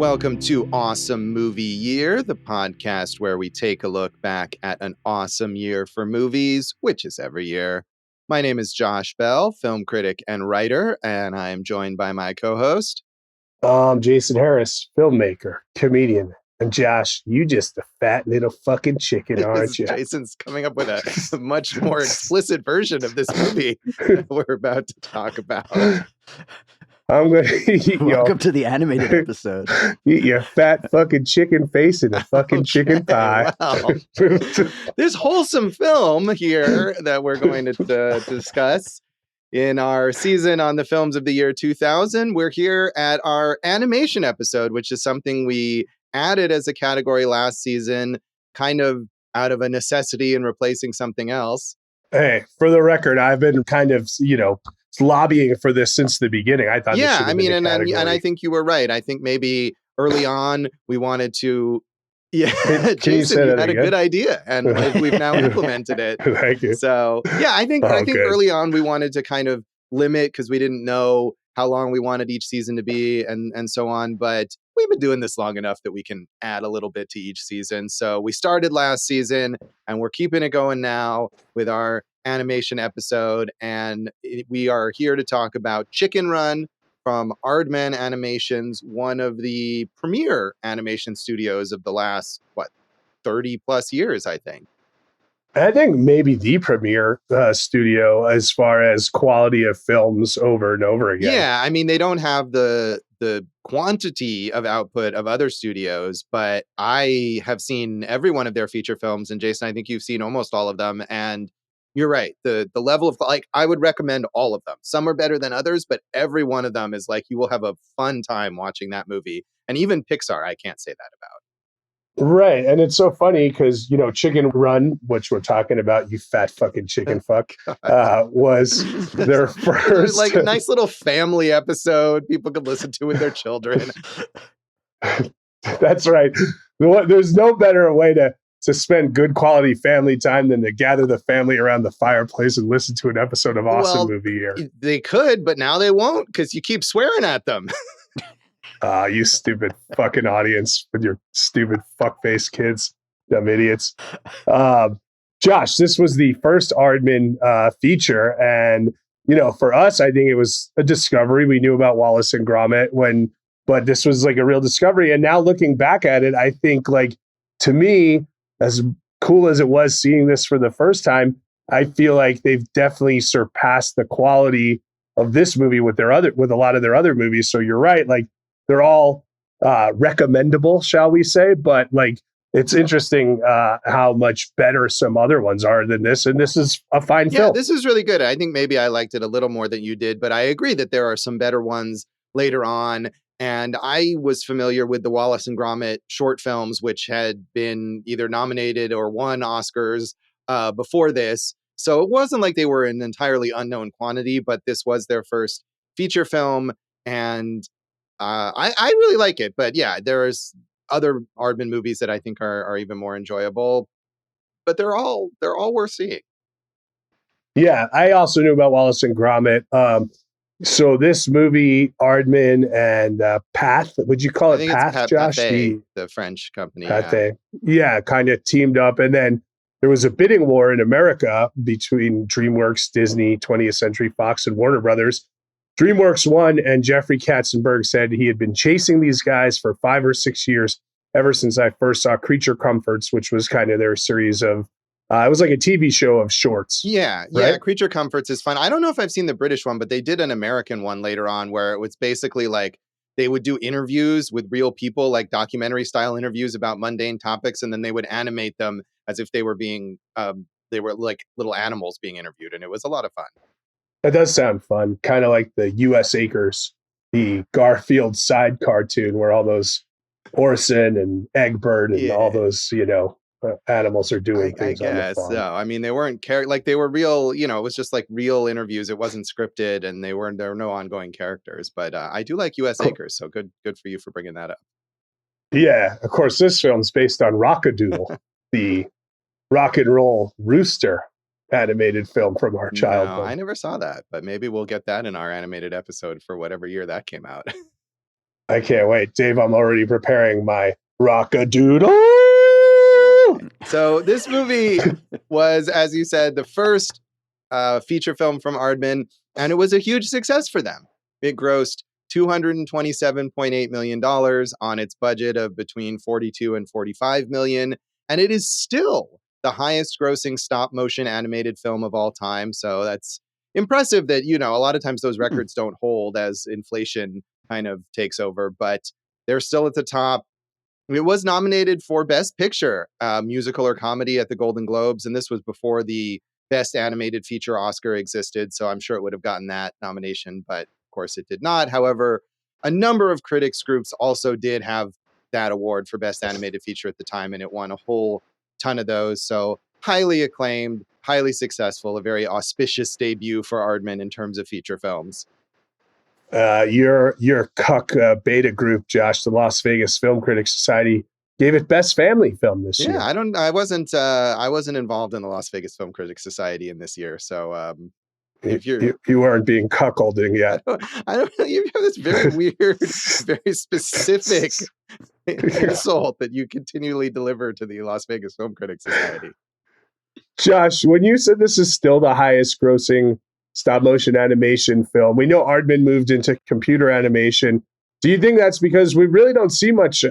Welcome to Awesome Movie Year, the podcast where we take a look back at an awesome year for movies, which is every year. My name is Josh Bell, film critic and writer, and I am joined by my co-host. Jason Harris, filmmaker, comedian. And Josh, you just a fat little fucking chicken, aren't you? Jason's coming up with a much more explicit version of this movie that we're about to talk about. I'm going to eat Welcome to the animated episode. Eat your fat fucking chicken face in a fucking chicken pie. Well, there's wholesome film here that we're going to discuss in our season on the films of the year 2000. We're here at our animation episode, which is something we added as a category last season, kind of out of a necessity and replacing something else. Hey, for the record, I've been kind of, lobbying for this since the beginning. I thought, and I think you were right. I think maybe early on we wanted to. Yeah, Jason, you had a good idea, and we've now implemented it. Thank you. So, yeah, I think early on we wanted to kind of limit because we didn't know how long we wanted each season to be, and so on. But we've been doing this long enough that we can add a little bit to each season. So we started last season, and we're keeping it going now with our animation episode, and we are here to talk about Chicken Run from Aardman Animations, one of the premier animation studios of the last 30 plus years, I think maybe the premier studio as far as quality of films over and over again. Yeah, I mean, they don't have the quantity of output of other studios, but I have seen every one of their feature films, and Jason, I think you've seen almost all of them, and you're right. The level of, I would recommend all of them. Some are better than others, but every one of them is you will have a fun time watching that movie. And even Pixar, I can't say that about. Right. And it's so funny because, Chicken Run, which we're talking about, you fat fucking chicken fuck, was their first. Like a nice little family episode people could listen to with their children. That's right. There's no better way to spend good quality family time than to gather the family around the fireplace and listen to an episode of Awesome Movie Year. They could, but now they won't because you keep swearing at them. You stupid fucking audience with your stupid fuckface kids, dumb idiots. Josh, this was the first Aardman feature. And, for us, I think it was a discovery. We knew about Wallace and Gromit but this was a real discovery. And now looking back at it, I think to me, as cool as it was seeing this for the first time, I feel like they've definitely surpassed the quality of this movie with a lot of their other movies. So you're right. They're all recommendable, shall we say, but it's interesting how much better some other ones are than this. And this is a fine film. Yeah, this is really good. I think maybe I liked it a little more than you did, but I agree that there are some better ones later on. And I was familiar with the Wallace and Gromit short films, which had been either nominated or won Oscars before this. So it wasn't like they were an entirely unknown quantity, but this was their first feature film. And I really like it. But yeah, there's other Aardman movies that I think are even more enjoyable. But they're all worth seeing. Yeah, I also knew about Wallace and Gromit. So this movie, Aardman and Path, would you call it Path, Josh? The French company. Pathé. Yeah, kind of teamed up. And then there was a bidding war in America between DreamWorks, Disney, 20th Century Fox, and Warner Brothers. DreamWorks won, and Jeffrey Katzenberg said he had been chasing these guys for 5 or 6 years, ever since I first saw Creature Comforts, which was kind of their series of it was like a TV show of shorts. Yeah. Right? Creature Comforts is fun. I don't know if I've seen the British one, but they did an American one later on where it was basically they would do interviews with real people, like documentary style interviews about mundane topics. And then they would animate them as if they were they were like little animals being interviewed. And it was a lot of fun. That does sound fun. Kind of like the U.S. Acres, the Garfield side cartoon where all those Orson and Egbert and all those, animals are doing things. I guess on the farm. So. I mean, they weren't they were real. It was just real interviews. It wasn't scripted, and there were no ongoing characters. But I do like U.S. Acres, so good for you for bringing that up. Yeah, of course, this film's based on Rockadoodle, the rock and roll rooster animated film from our childhood. No, I never saw that, but maybe we'll get that in our animated episode for whatever year that came out. I can't wait. Dave, I'm already preparing my rock-a-doodle. So this movie was, as you said, the first feature film from Aardman, and it was a huge success for them. It grossed $227.8 million on its budget of between 42 and 45 million, and it is still the highest grossing stop motion animated film of all time. So that's impressive that, a lot of times those records don't hold as inflation kind of takes over, but they're still at the top. It was nominated for Best Picture, musical or comedy at the Golden Globes, and this was before the Best Animated Feature Oscar existed, so I'm sure it would have gotten that nomination, but of course it did not. However, a number of critics groups also did have that award for Best Animated Feature at the time, and it won a whole ton of those. So highly acclaimed, highly successful, a very auspicious debut for Aardman in terms of feature films. Your cuck beta group, Josh, the Las Vegas Film Critics Society, gave it Best Family Film this year. I wasn't involved in the Las Vegas Film Critics Society in this year, so if you weren't being cuckolding yet. I don't know. You have this very weird, very specific insult that you continually deliver to the Las Vegas Film Critics Society. Josh, when you said this is still the highest grossing stop motion animation film, we know Aardman moved into computer animation. Do you think that's because we really don't see much?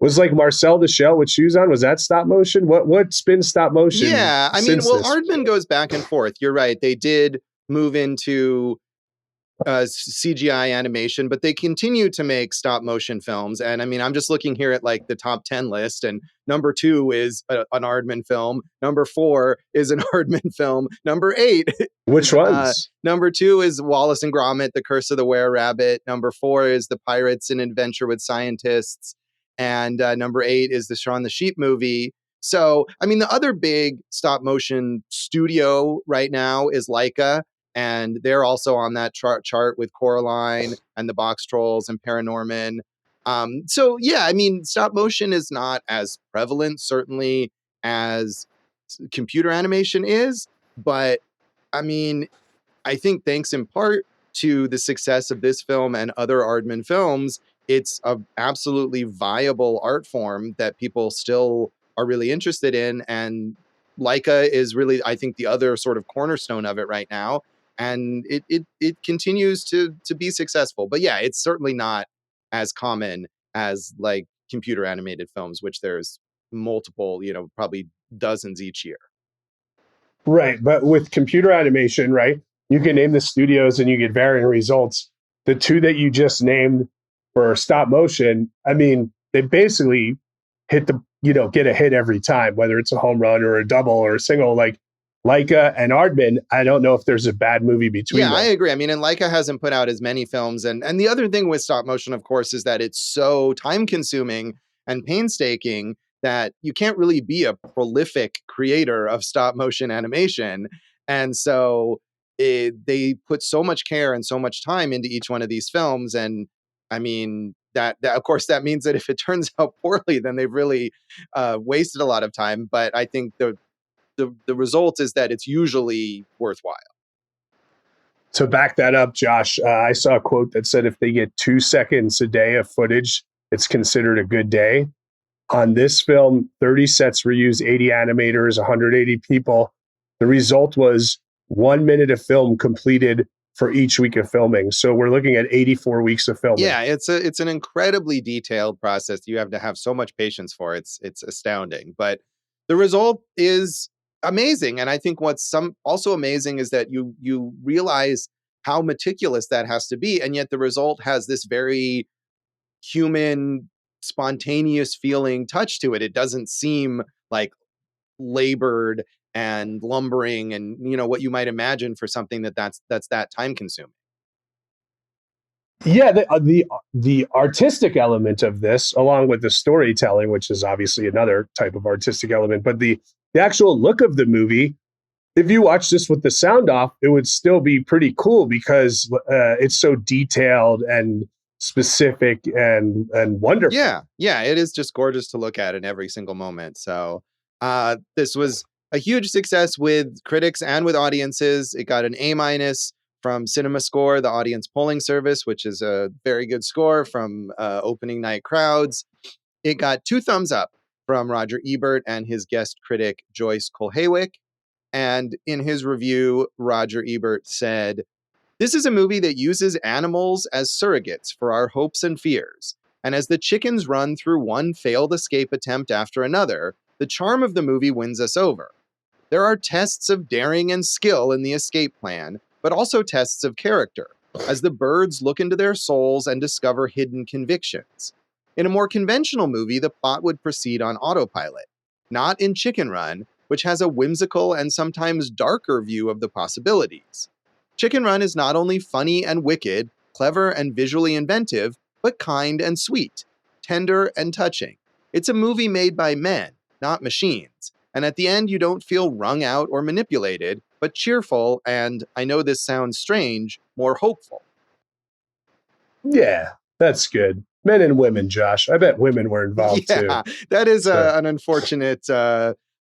Was like Marcel the Shell with shoes on, was that stop motion? What's been stop motion? Yeah, Aardman goes back and forth. You're right. They did move into CGI animation, but they continue to make stop motion films. And I'm just looking here at like the top 10 list, and number 2 is an Aardman film. Number 4 is an Aardman film. Number 8. Which ones? Number 2 is Wallace and Gromit, The Curse of the Were-Rabbit. Number 4 is The Pirates: An Adventure with Scientists. And number 8 is the Shaun the Sheep movie. So, the other big stop motion studio right now is Laika, and they're also on that chart with Coraline and the Box Trolls and Paranorman. Stop motion is not as prevalent, certainly, as computer animation is. But, I think thanks in part to the success of this film and other Aardman films, it's an absolutely viable art form that people still are really interested in. And Laika is really, I think, the other sort of cornerstone of it right now. And it continues to be successful. But yeah, it's certainly not as common as like computer animated films, which there's multiple, probably dozens each year. Right. But with computer animation, right, you can name the studios and you get varying results. The two that you just named for stop motion, they basically hit get a hit every time, whether it's a home run or a double or a single. Like Laika and Aardman, I don't know if there's a bad movie between them. Yeah, I agree. And Laika hasn't put out as many films. And the other thing with stop motion, of course, is that it's so time consuming and painstaking that you can't really be a prolific creator of stop motion animation. And so they put so much care and so much time into each one of these films. And that of course, that means that if it turns out poorly, then they've really wasted a lot of time. But I think the result is that it's usually worthwhile. To back that up, Josh, I saw a quote that said if they get 2 seconds a day of footage, it's considered a good day. On this film, 30 sets reused 80 animators, 180 people. The result was 1 minute of film completed for each week of filming. So we're looking at 84 weeks of filming. Yeah, it's an incredibly detailed process. You have to have so much patience for. It's astounding. But the result is amazing. And I think what's also amazing is that you realize how meticulous that has to be. And yet the result has this very human, spontaneous feeling touch to it. It doesn't seem like labored and lumbering and what you might imagine for something that's that time consuming. Yeah, the artistic element of this, along with the storytelling, which is obviously another type of artistic element, but the actual look of the movie, if you watch this with the sound off, it would still be pretty cool because it's so detailed and specific and wonderful. Yeah, it is just gorgeous to look at in every single moment. So this was a huge success with critics and with audiences. It got an A- from CinemaScore, the audience polling service, which is a very good score from opening night crowds. It got 2 thumbs up from Roger Ebert and his guest critic, Joyce Kulhaywick. And in his review, Roger Ebert said, "This is a movie that uses animals as surrogates for our hopes and fears. And as the chickens run through one failed escape attempt after another, the charm of the movie wins us over. There are tests of daring and skill in the escape plan, but also tests of character, as the birds look into their souls and discover hidden convictions. In a more conventional movie, the plot would proceed on autopilot, not in Chicken Run, which has a whimsical and sometimes darker view of the possibilities. Chicken Run is not only funny and wicked, clever and visually inventive, but kind and sweet, tender and touching. It's a movie made by men, not machines. And at the end, you don't feel wrung out or manipulated, but cheerful and, I know this sounds strange, more hopeful." Yeah, that's good. Men and women, Josh. I bet women were involved Yeah, too. that is an unfortunate.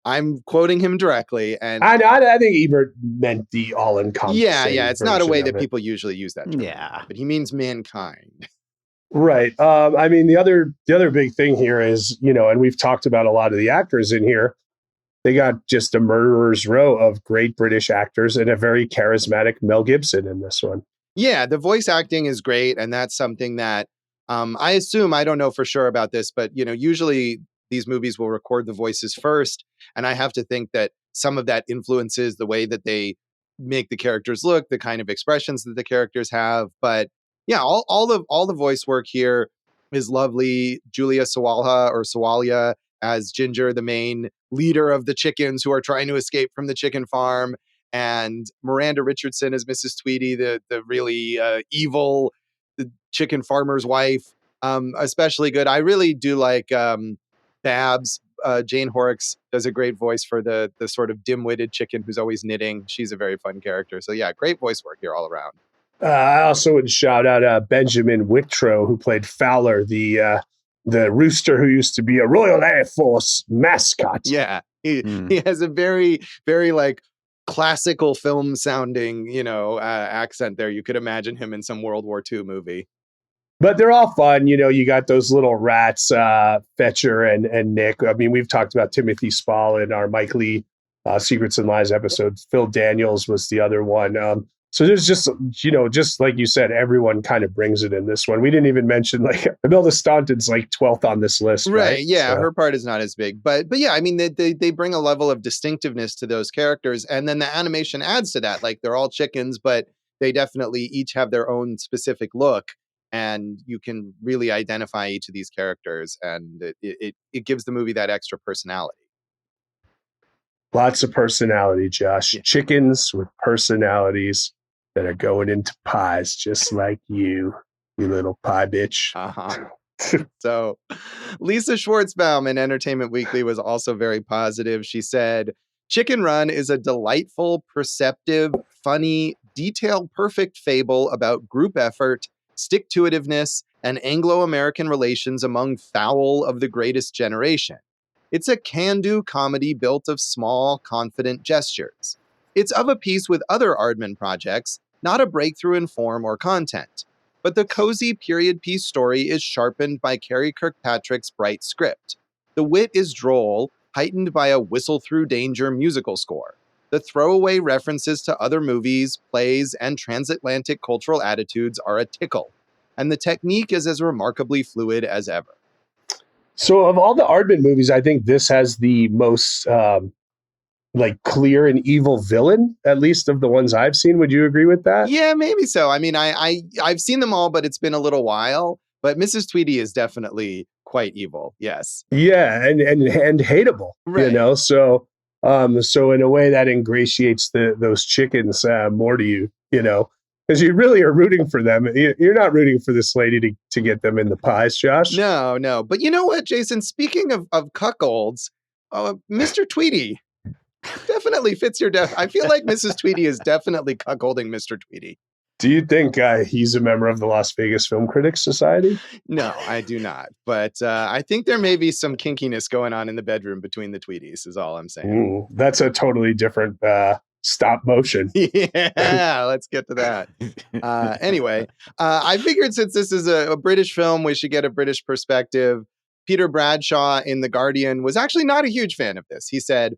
I'm quoting him directly, and I think Ebert meant the all-encompassing. yeah, it's not a way that it. people usually use that term. Yeah. But he means mankind. Right. I mean, the other big thing here is, and we've talked about a lot of the actors in here. They got just a murderer's row of great British actors and a very charismatic Mel Gibson in this one. Yeah, the voice acting is great, and that's something that I assume, I don't know for sure about this, but usually these movies will record the voices first, and I have to think that some of that influences the way that they make the characters look, the kind of expressions that the characters have. But yeah, all the voice work here is lovely. Julia Sawalha as Ginger, the main leader of the chickens who are trying to escape from the chicken farm, and Miranda Richardson as Mrs. Tweedy, the really evil chicken farmer's wife, especially good. I really do like Babs. Jane Horrocks does a great voice for the sort of dim-witted chicken who's always knitting. She's a very fun character. So yeah, great voice work here all around. I also would shout out Benjamin Whitrow, who played Fowler, the rooster who used to be a Royal Air Force mascot. Yeah, he has a very, very like classical film sounding, accent there. You could imagine him in some World War II movie. But they're all fun. You got those little rats, Fetcher and Nick. I mean, we've talked about Timothy Spall in our Mike Lee Secrets and Lies episode. Phil Daniels was the other one. So there's just, just like you said, everyone kind of brings it in this one. We didn't even mention like Imelda Staunton's like 12th on this list. Right. Yeah. So her part is not as big, but yeah, I mean, they bring a level of distinctiveness to those characters. And then the animation adds to that. Like they're all chickens, but they definitely each have their own specific look. And you can really identify each of these characters. And it gives the movie that extra personality. Lots of personality, Josh. Yeah. Chickens with personalities that are going into pies, just like you little pie bitch. So Lisa Schwartzbaum in Entertainment Weekly was also very positive. She said, "Chicken Run is a delightful, perceptive, funny, detail-perfect fable about group effort, stick-to-itiveness, and Anglo-American relations among fowl of the greatest generation. It's a can-do comedy built of small, confident gestures. It's of a piece with other Aardman projects, not a breakthrough in form or content. But the cozy period piece story is sharpened by Kerry Kirkpatrick's bright script. The wit is droll, heightened by a whistle-through-danger musical score. The throwaway references to other movies, plays, and transatlantic cultural attitudes are a tickle. And the technique is as remarkably fluid as ever." So of all the Aardman movies, I think this has the most clear and evil villain, at least of the ones I've seen. Would you agree with that? Yeah, maybe so. I mean, I've seen them all, but it's been a little while. But Mrs. Tweedy is definitely quite evil. Yes. Yeah, and hateable. Right. So in a way that ingratiates those chickens more to you. Because you really are rooting for them. You're not rooting for this lady to get them in the pies, Josh. No. But you know what, Jason? Speaking of cuckolds, Mr. Tweedy definitely fits your I feel like Mrs. Tweedy is definitely cuckolding Mr. Tweedy. Do you think he's a member of the Las Vegas Film Critics Society? No, I do not. But I think there may be some kinkiness going on in the bedroom between the Tweedies, is all I'm saying. That's a totally different stop motion. Yeah, let's get to that. Anyway, I figured since this is a British film, we should get a British perspective. Peter Bradshaw in The Guardian was actually not a huge fan of this. He said,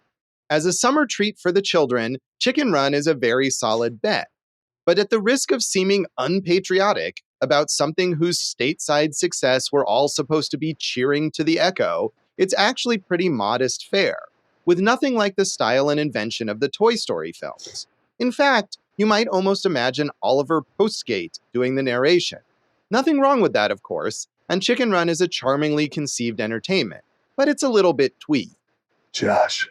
as a summer treat for the children, Chicken Run is a very solid bet. But at the risk of seeming unpatriotic about something whose stateside success we're all supposed to be cheering to the echo, it's actually pretty modest fare, with nothing like the style and invention of the Toy Story films. In fact, you might almost imagine Oliver Postgate doing the narration. Nothing wrong with that, of course, and Chicken Run is a charmingly conceived entertainment, but it's a little bit twee. Josh,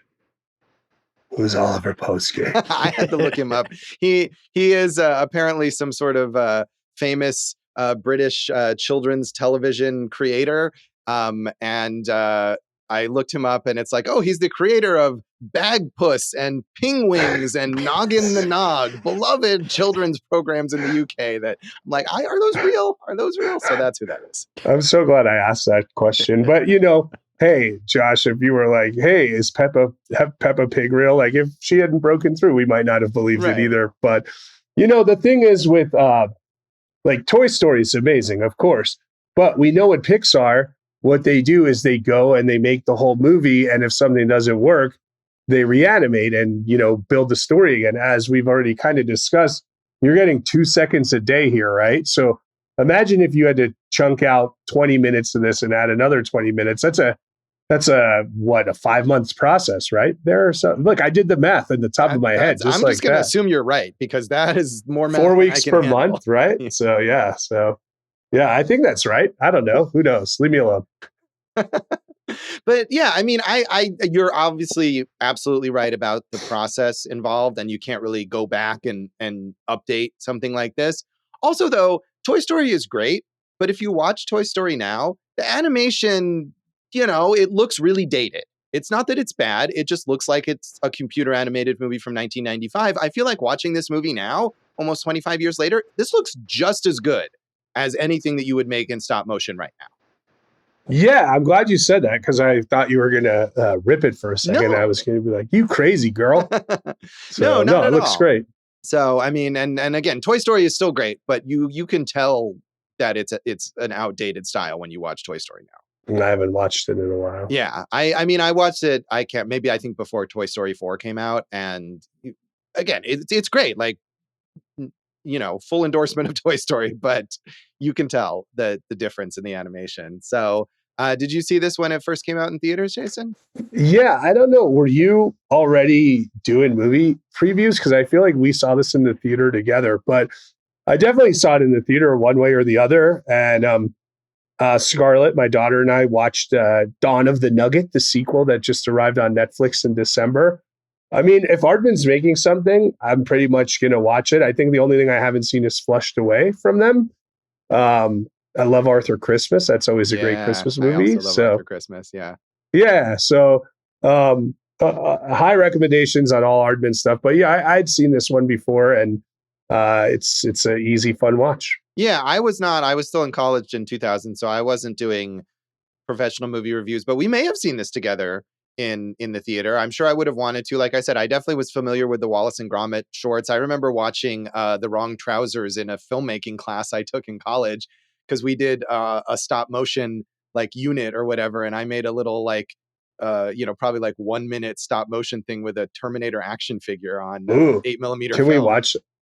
who's Oliver Postgate? I had to look him up. He is apparently some sort of famous British children's television creator. And I looked him up, and it's like, oh, he's the creator of Bagpuss and Pingwings and Noggin the Nog, beloved children's programs in the UK. That I'm like, are those real? Are those real? So that's who that is. I'm so glad I asked that question. But hey, Josh, if you were like, hey, is Peppa Pig real? Like, if she hadn't broken through, we might not have believed it either. But, the thing is with, like, Toy Story is amazing, of course. But we know at Pixar, what they do is they go and they make the whole movie. And if something doesn't work, they reanimate and, build the story again. As we've already kind of discussed, you're getting 2 seconds a day here, right? So imagine if you had to chunk out 20 minutes to this and add another 20 minutes. That's a 5 months process, right? Look, I did the math in the top of my head. I'm just going to assume you're right, because that is more math 4 weeks per handle. month, right? Yeah. So yeah, I think that's right. I don't know. Who knows? Leave me alone. But yeah, I mean, you're obviously absolutely right about the process involved, and you can't really go back and update something like this. Also, though, Toy Story is great, but if you watch Toy Story now, the animation, it looks really dated. It's not that it's bad. It just looks like it's a computer animated movie from 1995. I feel like watching this movie now, almost 25 years later, this looks just as good as anything that you would make in stop motion right now. Yeah, I'm glad you said that, because I thought you were going to rip it for a second. No. I was going to be like, you crazy girl. No, it looks all. Great. So, I mean, and again, Toy Story is still great, but you can tell that it's an outdated style when you watch Toy Story now. And I haven't watched it in a while. Yeah, I mean, I watched it. I think before Toy Story 4 came out, and again, it's great. Like, full endorsement of Toy Story, but you can tell the difference in the animation. So, did you see this when it first came out in theaters, Jason? Yeah, I don't know. Were you already doing movie previews? Because I feel like we saw this in the theater together, but I definitely saw it in the theater one way or the other. And Scarlett, my daughter, and I watched Dawn of the Nugget, the sequel that just arrived on Netflix in December. I mean, if Aardman's making something, I'm pretty much going to watch it. I think the only thing I haven't seen is Flushed Away from them. I love Arthur Christmas. That's always a great Christmas movie. I also love Arthur Christmas. Yeah. Yeah. So high recommendations on all Aardman stuff. But yeah, I'd seen this one before, and it's an easy, fun watch. Yeah, I was not. I was still in college in 2000, so I wasn't doing professional movie reviews. But we may have seen this together in the theater. I'm sure I would have wanted to. Like I said, I definitely was familiar with the Wallace and Gromit shorts. I remember watching The Wrong Trousers in a filmmaking class I took in college, because we did a stop motion like unit or whatever, and I made a little like probably like 1 minute stop motion thing with a Terminator action figure on 8mm.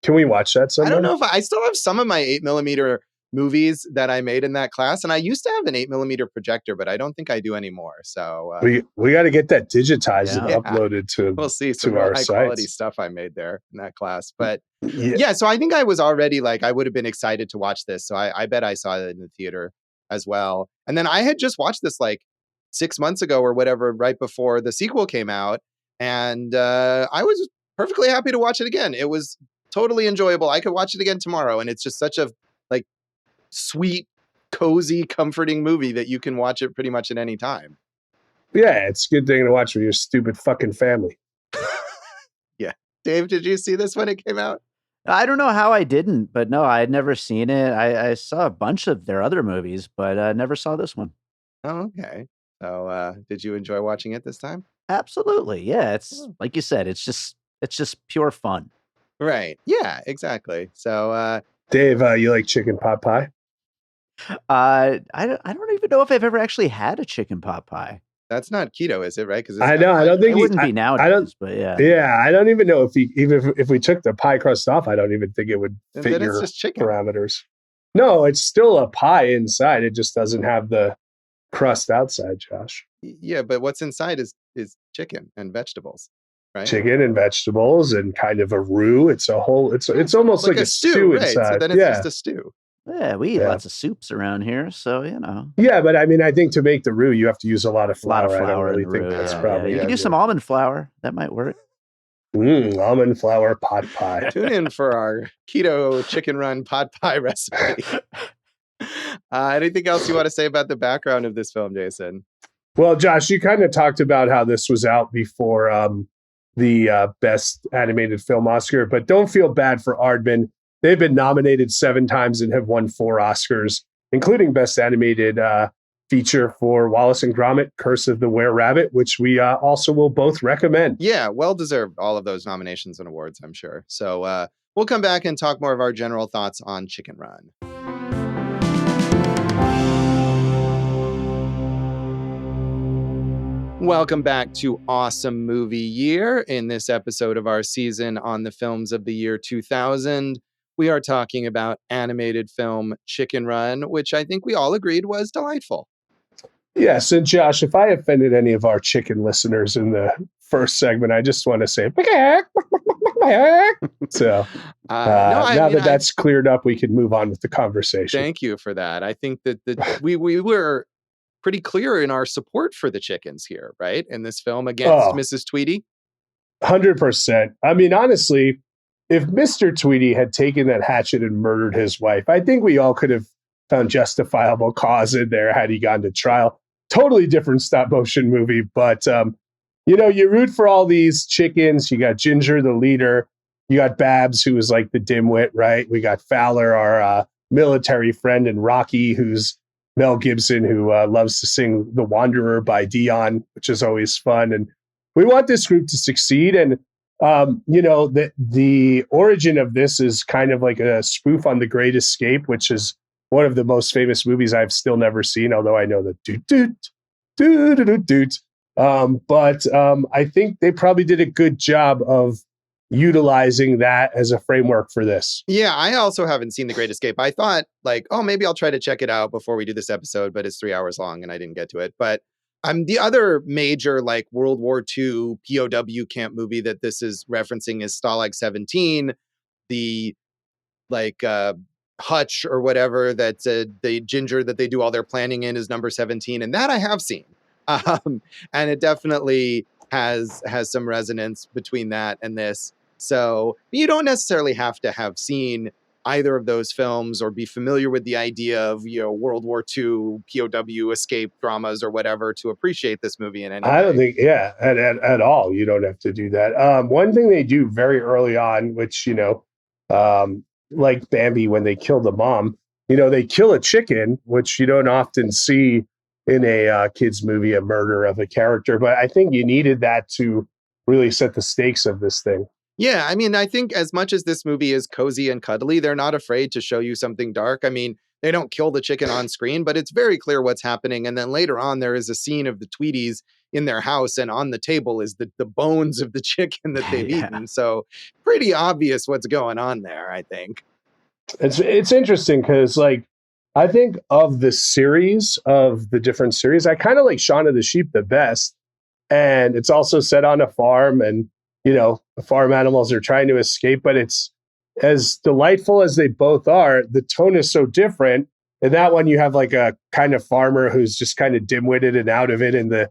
Can we watch that sometime? I don't know if I still have some of my 8mm movies that I made in that class, and I used to have an 8mm projector, but I don't think I do anymore. So we got to get that digitized and uploaded to we'll see some our high quality sites. stuff I made there in that class. But yeah, so I think I was already like, I would have been excited to watch this. So I bet I saw it in the theater as well. And then I had just watched this like 6 months ago or whatever, right before the sequel came out, and I was perfectly happy to watch it again. It was totally enjoyable. I could watch it again tomorrow, and it's just such a like sweet, cozy, comforting movie that you can watch it pretty much at any time. Yeah, it's a good thing to watch with your stupid fucking family. Yeah. Dave, did you see this when it came out? I don't know how I didn't, but no, I had never seen it. I saw a bunch of their other movies, but I never saw this one. Oh, okay. So did you enjoy watching it this time? Absolutely. Yeah. It's like you said, it's just It's just pure fun. Right. Yeah, exactly. So, Dave, you like chicken pot pie? I don't even know if I've ever actually had a chicken pot pie. that's not keto, is it? Right? Because I know. I don't think It wouldn't be I don't. nowadays, but yeah. Yeah, I don't even know if even if we took the pie crust off, I don't even think it would fit then it's your just chicken. parameters. No, it's still a pie inside. It just doesn't have the crust outside, Josh. Yeah, but what's inside is chicken and vegetables, right? Chicken and vegetables and kind of a roux. It's a whole. It's almost like a stew right? inside. So then it's just a stew. Yeah, we eat lots of soups around here, so you know. Yeah, but I mean, I think to make the roux, you have to use a lot of flour. A lot of flour I don't really in think roux, that's yeah, probably. yeah. You can do some almond flour. That might work. Almond flour pot pie. Tune in for our keto chicken run pot pie recipe. Anything else you want to say about the background of this film, Jason? Well, Josh, you kind of talked about how this was out before the Best Animated Film Oscar, but don't feel bad for Aardman. They've been nominated 7 times and have won 4 Oscars, including Best Animated Feature for Wallace and Gromit, Curse of the Were-Rabbit, which we also will both recommend. Yeah, well-deserved, all of those nominations and awards, I'm sure. So we'll come back and talk more of our general thoughts on Chicken Run. Welcome back to Awesome Movie Year. In this episode of our season on the films of the year 2000, we are talking about animated film Chicken Run, which I think we all agreed was delightful. Yes, and Josh, if I offended any of our chicken listeners in the first segment, I just want to say, so now that that's cleared up, we can move on with the conversation. Thank you for that. I think that we were pretty clear in our support for the chickens here, right? In this film against Mrs. Tweedy. 100%. I mean, honestly, if Mr. Tweedy had taken that hatchet and murdered his wife, I think we all could have found justifiable cause in there had he gone to trial. Totally different stop motion movie, but you root for all these chickens. You got Ginger, the leader. You got Babs, who is like the dimwit, right? We got Fowler, our military friend, and Rocky, who's Mel Gibson, who loves to sing The Wanderer by Dion, which is always fun. And we want this group to succeed. And, the origin of this is kind of like a spoof on The Great Escape, which is one of the most famous movies I've still never seen, although I know the doot. But I think they probably did a good job of utilizing that as a framework for this. Yeah, I also haven't seen The Great Escape. I thought maybe I'll try to check it out before we do this episode, but it's 3 hours long and I didn't get to it. But the other major World War II POW camp movie that this is referencing is Stalag 17, the hutch or whatever that the Ginger that they do all their planning in is number 17, and that I have seen. And it definitely has some resonance between that and this. So you don't necessarily have to have seen either of those films or be familiar with the idea of World War II POW escape dramas or whatever to appreciate this movie in any way. I don't think, at all. You don't have to do that. One thing they do very early on, which like Bambi when they kill the mom, they kill a chicken, which you don't often see in a kids movie, a murder of a character. But I think you needed that to really set the stakes of this thing. Yeah, I mean, I think as much as this movie is cozy and cuddly, they're not afraid to show you something dark. I mean, they don't kill the chicken on screen, but it's very clear what's happening. And then later on, there is a scene of the Tweedies in their house, and on the table is the bones of the chicken that they've eaten. So pretty obvious what's going on there, I think. It's interesting because, I think of the series, of the different series, I kind of like Shaun of the Sheep the best. And it's also set on a farm, and the farm animals are trying to escape, but it's as delightful as they both are. The tone is so different. In that one, you have a kind of farmer who's just kind of dim-witted and out of it, and the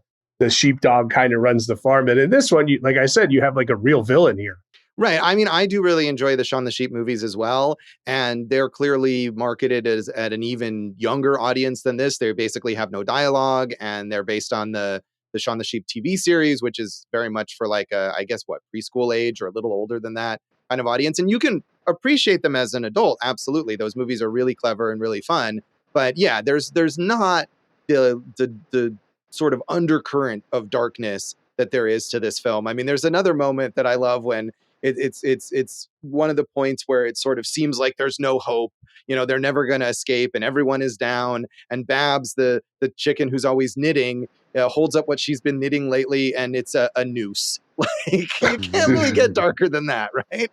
sheepdog kind of runs the farm. And in this one, like I said, you have a real villain here. Right. I mean, I do really enjoy the Shaun the Sheep movies as well. And they're clearly marketed as at an even younger audience than this. They basically have no dialogue, and they're based on the Shaun the Sheep TV series, which is very much for preschool age or a little older than that kind of audience. And you can appreciate them as an adult. Absolutely. Those movies are really clever and really fun. But yeah, there's not the sort of undercurrent of darkness that there is to this film. I mean, there's another moment that I love when it's one of the points where it sort of seems like there's no hope. They're never going to escape, and everyone is down. And Babs, the chicken who's always knitting, holds up what she's been knitting lately, and it's a noose. Like, you can't really get darker than that, right?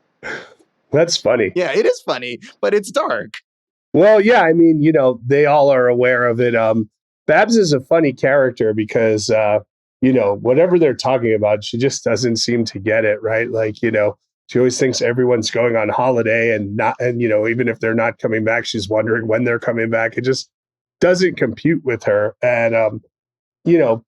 That's funny. Yeah, it is funny, but it's dark. Well, yeah, I mean, they all are aware of it. Babs is a funny character because, whatever they're talking about, she just doesn't seem to get it, right? Like, she always thinks everyone's going on holiday and even if they're not coming back, she's wondering when they're coming back. It just doesn't compute with her. And,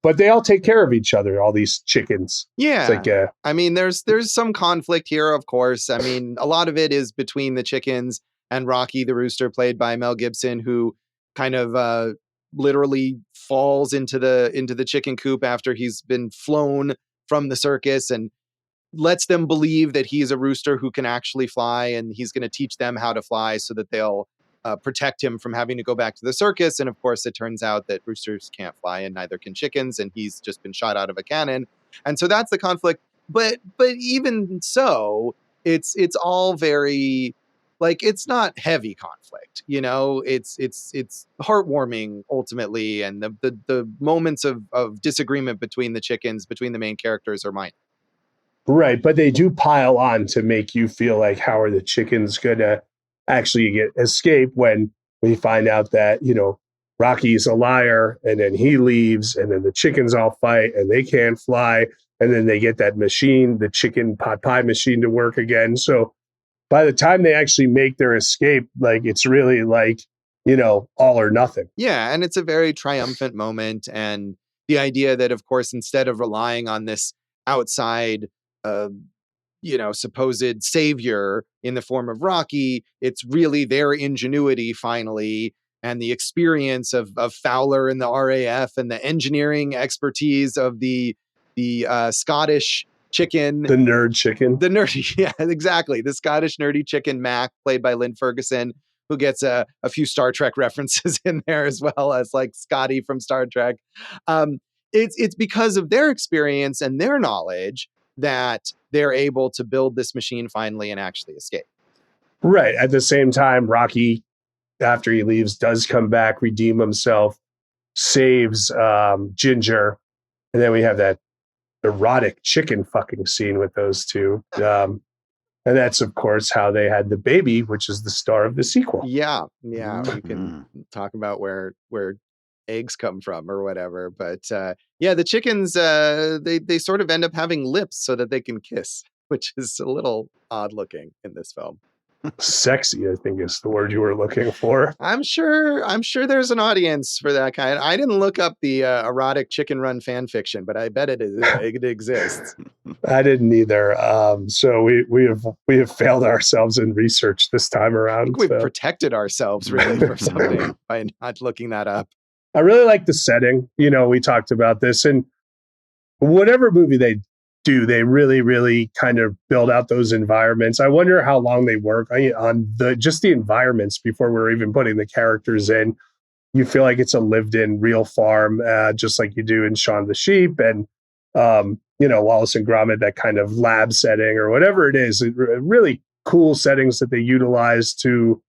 but they all take care of each other, all these chickens. Yeah. It's like, I mean, there's some conflict here, of course. I mean, a lot of it is between the chickens and Rocky the rooster, played by Mel Gibson, who kind of literally falls into the chicken coop after he's been flown from the circus, and lets them believe that he's a rooster who can actually fly, and he's going to teach them how to fly so that they'll protect him from having to go back to the circus. And of course, it turns out that roosters can't fly, and neither can chickens, and he's just been shot out of a cannon. And so that's the conflict. But even so, it's all very, like, it's not heavy conflict, it's heartwarming ultimately. And the moments of disagreement between the chickens, between the main characters, are mine. Right. But they do pile on to make you feel like, how are the chickens going to actually escape when we find out that, Rocky's a liar, and then he leaves, and then the chickens all fight and they can't fly. And then they get that machine, the chicken pot pie machine, to work again. So by the time they actually make their escape, like, it's really like, all or nothing. Yeah. And it's a very triumphant moment. And the idea that, of course, instead of relying on this outside, supposed savior in the form of Rocky, it's really their ingenuity finally, and the experience of Fowler and the RAF, and the engineering expertise of the Scottish chicken. The nerd chicken. The nerdy, yeah, exactly. The Scottish nerdy chicken, Mac, played by Lynn Ferguson, who gets a few Star Trek references in there, as well as like Scotty from Star Trek. It's because of their experience and their knowledge that they're able to build this machine finally and actually escape. Right. At the same time, Rocky, after he leaves, does come back, redeem himself, saves Ginger, and then we have that erotic chicken fucking scene with those two. And that's, of course, how they had the baby, which is the star of the sequel. Yeah. We can talk about where eggs come from or whatever, but the chickens, they sort of end up having lips so that they can kiss, which is a little odd looking in this film. Sexy, I think, is the word you were looking for. I'm sure there's an audience for that kind. I didn't look up the erotic Chicken Run fan fiction, but I bet it exists. I didn't either. So we have failed ourselves in research this time around. I think we've protected ourselves really for something by not looking that up. I really like the setting. We talked about this, and whatever movie they do, they really, really kind of build out those environments. I wonder how long they work on the environments before we're even putting the characters in. You feel like it's a lived-in real farm, just like you do in Shaun the Sheep and, Wallace and Gromit, that kind of lab setting or whatever it is. Really cool settings that they utilize to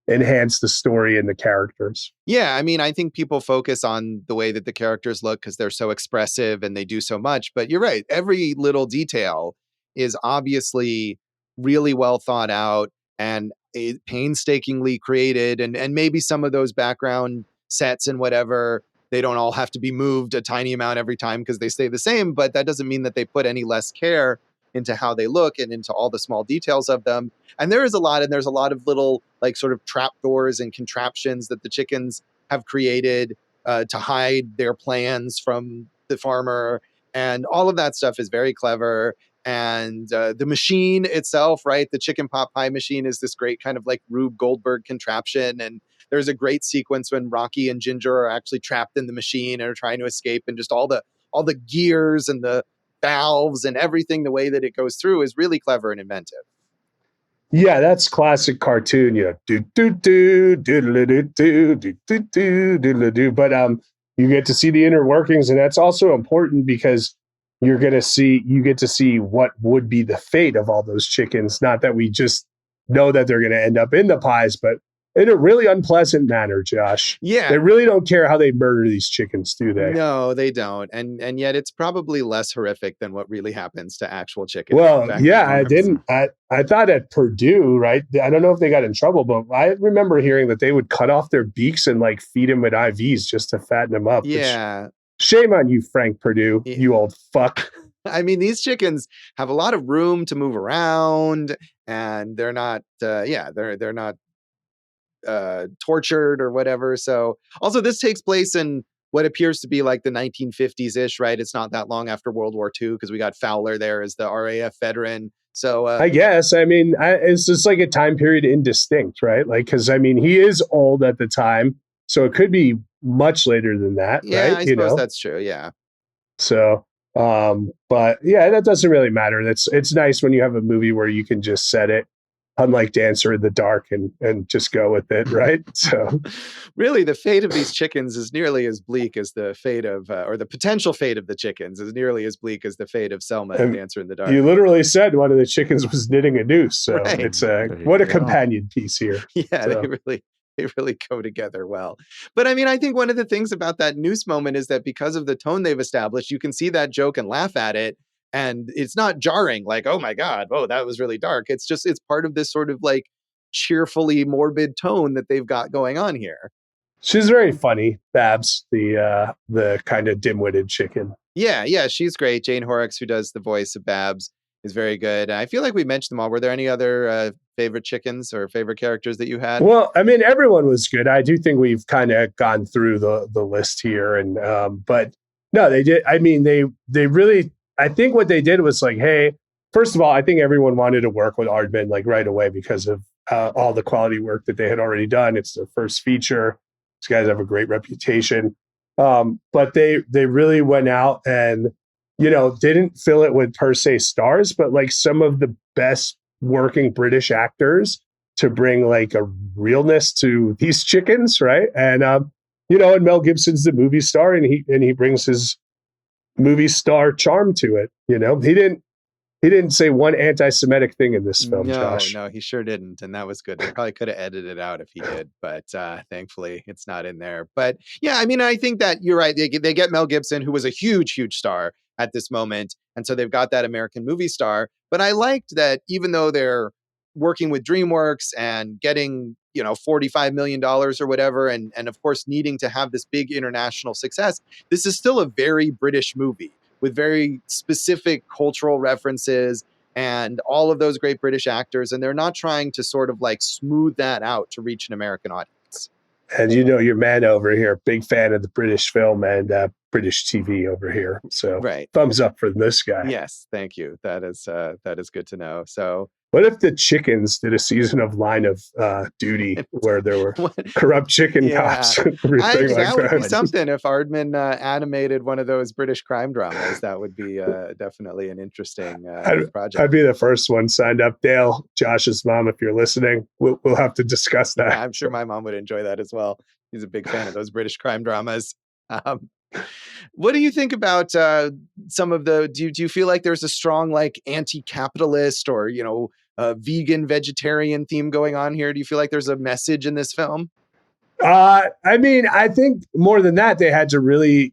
enhance the story and the characters. Yeah, I mean, I think people focus on the way that the characters look because they're so expressive and they do so much. But you're right. Every little detail is obviously really well thought out and painstakingly created. And maybe some of those background sets and whatever, they don't all have to be moved a tiny amount every time because they stay the same. But that doesn't mean that they put any less care into how they look and into all the small details of them. And there's a lot of little, like, sort of trapdoors and contraptions that the chickens have created to hide their plans from the farmer. And all of that stuff is very clever. And the machine itself, right? The chicken pot pie machine is this great kind of like Rube Goldberg contraption. And there's a great sequence when Rocky and Ginger are actually trapped in the machine and are trying to escape, and just all the gears and the valves and everything, the way that it goes through is really clever and inventive. Yeah, that's classic cartoon. Do do do doodle do do do do do doodle do. But you get to see the inner workings, and that's also important because you get to see what would be the fate of all those chickens. Not that we just know that they're going to end up in the pies, but in a really unpleasant manner, Josh. Yeah. They really don't care how they murder these chickens, do they? No, they don't. And yet it's probably less horrific than what really happens to actual chickens. Well, yeah, I thought at Purdue, right? I don't know if they got in trouble, but I remember hearing that they would cut off their beaks and like feed them with IVs just to fatten them up. Yeah. Shame on you, Frank Purdue, you old fuck. I mean, these chickens have a lot of room to move around, and they're not, they're not tortured or whatever. So also this takes place in what appears to be like the 1950s ish, right? It's not that long after World War II because we got Fowler there as the RAF veteran. So I guess, I mean, it's just like a time period indistinct, right? Like, because I mean, he is old at the time, so it could be much later than that, yeah, right? I suppose that's true. Yeah. So, but yeah, that doesn't really matter. It's nice when you have a movie where you can just set it, unlike Dancer in the Dark, and just go with it, right? So, really, the fate of these chickens is nearly as bleak as the fate of, or the potential fate of the chickens is nearly as bleak as the fate of Selma and Dancer in the Dark. You literally said one of the chickens was knitting a noose, so right. It's what a companion piece here. Yeah, so. They really go together well. But I mean, I think one of the things about that noose moment is that because of the tone they've established, you can see that joke and laugh at it. And it's not jarring, like, oh my God, oh, that was really dark. It's part of this sort of like cheerfully morbid tone that they've got going on here. She's very funny, Babs, the kind of dim-witted chicken. Yeah, she's great. Jane Horrocks, who does the voice of Babs, is very good. I feel like we mentioned them all. Were there any other favorite chickens or favorite characters that you had? Well, I mean, everyone was good. I do think we've kind of gone through the list here, and but no, they did. I mean, they really. I think what they did was like, hey, first of all, I think everyone wanted to work with Aardman like right away because of all the quality work that they had already done. It's their first feature. These guys have a great reputation, but they really went out and didn't fill it with per se stars, but like some of the best working British actors to bring like a realness to these chickens, right? And and Mel Gibson's the movie star, and he brings his movie star charm to it. He didn't say one anti-Semitic thing in this film, Josh. No, he sure didn't. And that was good. They probably could have edited it out if he did, but thankfully it's not in there. But yeah, I mean, I think that you're right. They get Mel Gibson, who was a huge, huge star at this moment. And so they've got that American movie star. But I liked that even though they're working with DreamWorks and getting, $45 million or whatever, and of course needing to have this big international success, this is still a very British movie with very specific cultural references and all of those great British actors. And they're not trying to sort of like smooth that out to reach an American audience. And your man over here, big fan of the British film and British TV over here. So right. Thumbs up for this guy. Yes, thank you. That is good to know. So what if the chickens did a season of Line of Duty where there were corrupt chicken cops? That would be something. If Aardman animated one of those British crime dramas, that would be definitely an interesting project. I'd be the first one signed up. Dale, Josh's mom, if you're listening, we'll have to discuss that. Yeah, I'm sure my mom would enjoy that as well. He's a big fan of those British crime dramas. What do you think about some of the? Do you feel like there's a strong like anti-capitalist or vegan vegetarian theme going on here? Do you feel like there's a message in this film? I mean, I think more than that, they had to really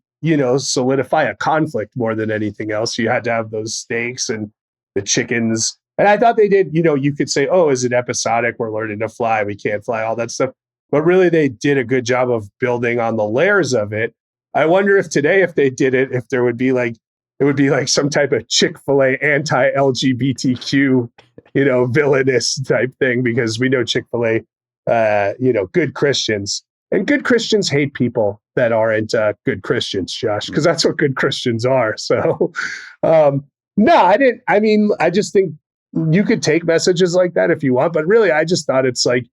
solidify a conflict more than anything else. You had to have those stakes and the chickens, and I thought they did. You could say, oh, is it episodic? We're learning to fly. We can't fly. All that stuff. But really, they did a good job of building on the layers of it. I wonder if today, if they did it, if there would be like, it would be like some type of Chick-fil-A anti-LGBTQ, villainous type thing, because we know Chick-fil-A, good Christians, and good Christians hate people that aren't good Christians, Josh, because that's what good Christians are. So, no, I didn't. I mean, I just think you could take messages like that if you want, but really, I just thought it's like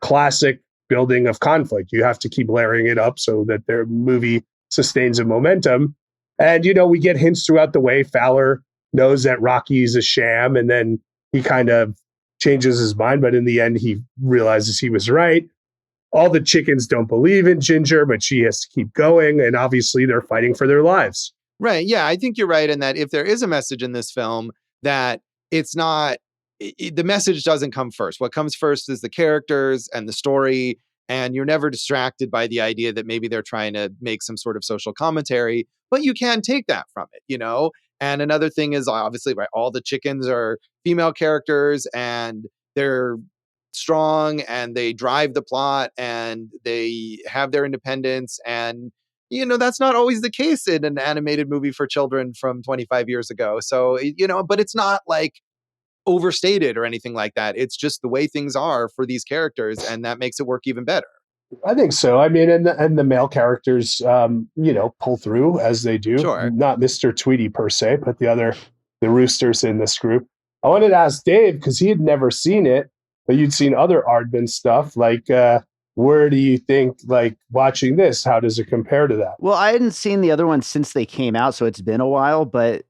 classic building of conflict. You have to keep layering it up so that their movie sustains a momentum. And, we get hints throughout the way. Fowler knows that Rocky's a sham, and then he kind of changes his mind. But in the end, he realizes he was right. All the chickens don't believe in Ginger, but she has to keep going. And obviously, they're fighting for their lives. Right. Yeah, I think you're right in that if there is a message in this film, that it's not the message doesn't come first. What comes first is the characters and the story, and you're never distracted by the idea that maybe they're trying to make some sort of social commentary, but you can take that from it, you know? And another thing is obviously, right, all the chickens are female characters and they're strong and they drive the plot and they have their independence, and that's not always the case in an animated movie for children from 25 years ago. So, but it's not like overstated or anything like that. It's just the way things are for these characters, and that makes it work even better. I think so. I mean, and the male characters, pull through as they do. Sure. Not Mr. Tweety per se, but the roosters in this group. I wanted to ask Dave, because he had never seen it, but you'd seen other Aardman stuff. Like, where do you think, like, watching this, how does it compare to that? Well, I hadn't seen the other ones since they came out, so it's been a while, but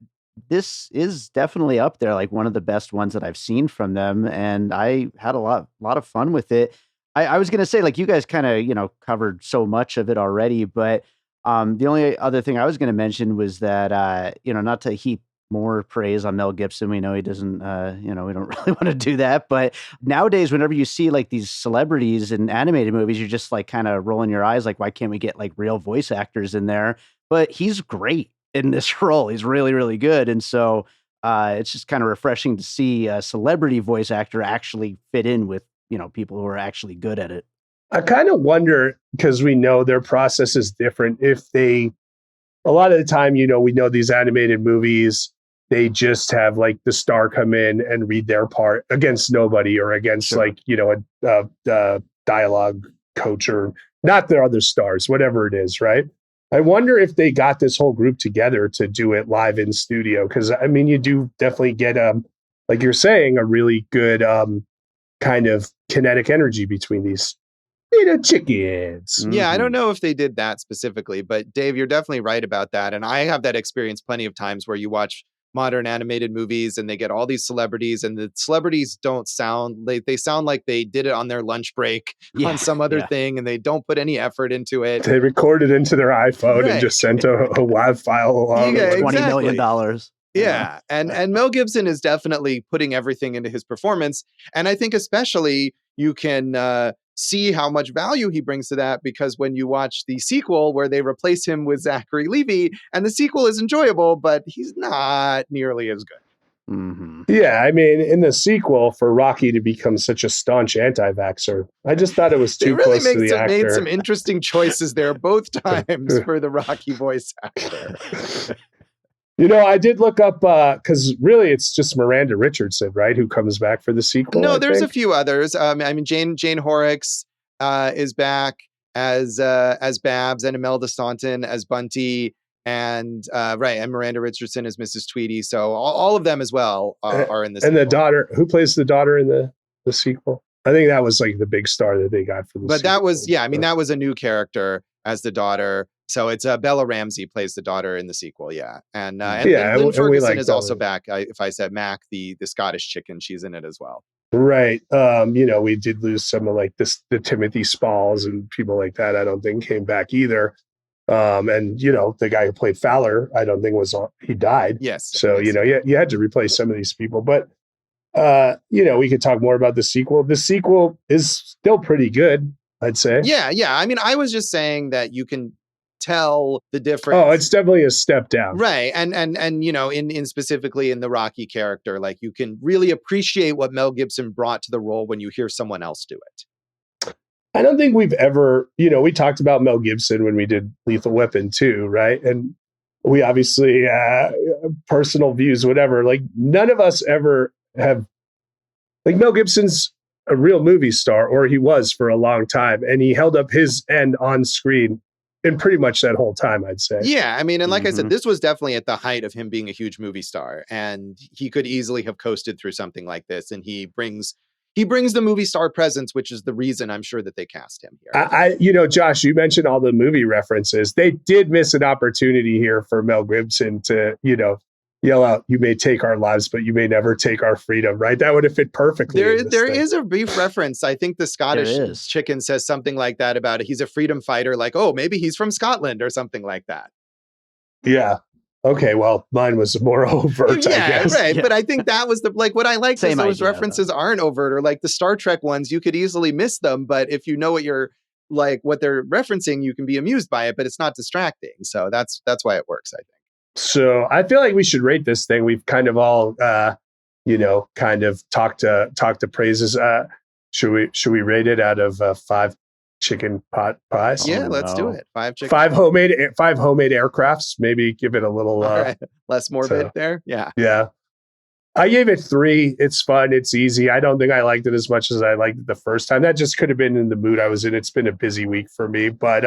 this is definitely up there, like one of the best ones that I've seen from them, and I had a lot of fun with it. I was gonna say, like, you guys kind of covered so much of it already, but the only other thing I was gonna mention was that not to heap more praise on Mel Gibson. We know he doesn't, we don't really want to do that. But nowadays, whenever you see like these celebrities in animated movies, you're just like kind of rolling your eyes, like, why can't we get like real voice actors in there? But he's great in this role. He's really, really good. And so it's just kind of refreshing to see a celebrity voice actor actually fit in with, people who are actually good at it. I kind of wonder, because we know their process is different, if a lot of the time, we know these animated movies, they just have like the star come in and read their part against nobody, or against like, a dialogue coach, or not their other stars, whatever it is. Right. I wonder if they got this whole group together to do it live in studio. Cause I mean, you do definitely get, like you're saying, a really good kind of kinetic energy between these chickens. Yeah, I don't know if they did that specifically, but Dave, you're definitely right about that. And I have that experience plenty of times where you watch modern animated movies and they get all these celebrities, and the celebrities don't sound like they sound like they did it on their lunch break on some other thing, and they don't put any effort into it. They recorded into their iPhone and just sent a WAV file along. Yeah, $20 million. Yeah. And Mel Gibson is definitely putting everything into his performance. And I think especially you can see how much value he brings to that, because when you watch the sequel where they replace him with Zachary Levi, and the sequel is enjoyable, but he's not nearly as good. Mm-hmm. Yeah, I mean, in the sequel, for Rocky to become such a staunch anti-vaxxer, I just thought it was too close to the actor. Made some interesting choices there both times for the Rocky voice actor. I did look up, because really it's just Miranda Richardson, right, who comes back for the sequel. No, there's a few others. I mean, Jane Horrocks is back as Babs, and Imelda Staunton as Bunty, and and Miranda Richardson as Mrs. Tweety. So all of them as well are in this. And the daughter, who plays the daughter in the sequel? I think that was like the big star that they got for the sequel. But that was, that was a new character as the daughter. So it's Bella Ramsey plays the daughter in the sequel, and Lynn Ferguson is also back. If I said Mac, the Scottish chicken, she's in it as well. Right. We did lose some of like the Timothy Spalls and people like that. I don't think came back either. And the guy who played Fowler, I don't think he died. Yes. So you had to replace some of these people, but we could talk more about the sequel. The sequel is still pretty good, I'd say. Yeah. I mean, I was just saying that you can tell the difference. Oh, it's definitely a step down. Right. And in specifically in the Rocky character, like, you can really appreciate what Mel Gibson brought to the role when you hear someone else do it. I don't think we've ever, we talked about Mel Gibson when we did Lethal Weapon 2, right? And we obviously, personal views, whatever, like, none of us ever have, like, Mel Gibson's a real movie star, or he was for a long time, and he held up his end on screen in pretty much that whole time, I'd say. Yeah, I mean, and like I said, this was definitely at the height of him being a huge movie star, and he could easily have coasted through something like this. And he brings the movie star presence, which is the reason I'm sure that they cast him here. Josh, you mentioned all the movie references. They did miss an opportunity here for Mel Gibson to, yell out, "You may take our lives, but you may never take our freedom," right? That would have fit perfectly. There is a brief reference. I think the Scottish chicken says something like that about it. He's a freedom fighter, like, oh, maybe he's from Scotland or something like that. Yeah. Okay, well, mine was more overt, I guess. Right. Yeah. But I think that was what I like is Same those idea, references aren't overt, or like the Star Trek ones, you could easily miss them. But if you know what you're like, what they're referencing, you can be amused by it, but it's not distracting. So that's why it works, I think. So I feel like we should rate this thing. We've kind of all, kind of talked to praises. Should we rate it out of 5 chicken pot pies? Yeah, let's do it. 5 chicken. 5 homemade aircrafts. Maybe give it a little right. Less morbid there. Yeah. Yeah. I gave it 3. It's fun. It's easy. I don't think I liked it as much as I liked it the first time. That just could have been in the mood I was in. It's been a busy week for me, but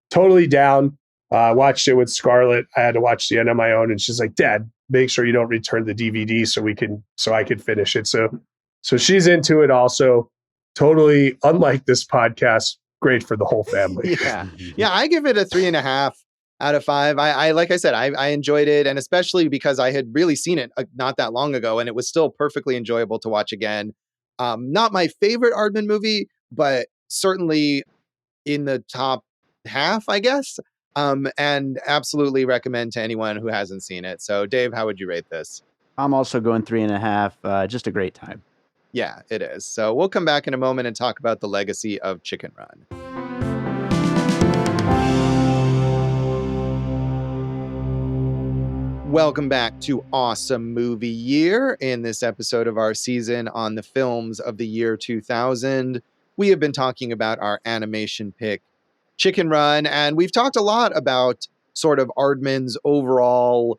totally down. Watched it with Scarlett. I had to watch the end on my own, and she's like, "Dad, make sure you don't return the DVD so I could finish it." So she's into it also. Totally unlike this podcast. Great for the whole family. Yeah. I give it a 3.5 out of 5. I like I said, I enjoyed it, and especially because I had really seen it not that long ago, and it was still perfectly enjoyable to watch again. Not my favorite Aardman movie, but certainly in the top half, I guess. And absolutely recommend to anyone who hasn't seen it. So, Dave, how would you rate this? I'm also going 3.5. Just a great time. Yeah, it is. So we'll come back in a moment and talk about the legacy of Chicken Run. Welcome back to Awesome Movie Year. In this episode of our season on the films of the year 2000, we have been talking about our animation pick, Chicken Run, and we've talked a lot about sort of Aardman's overall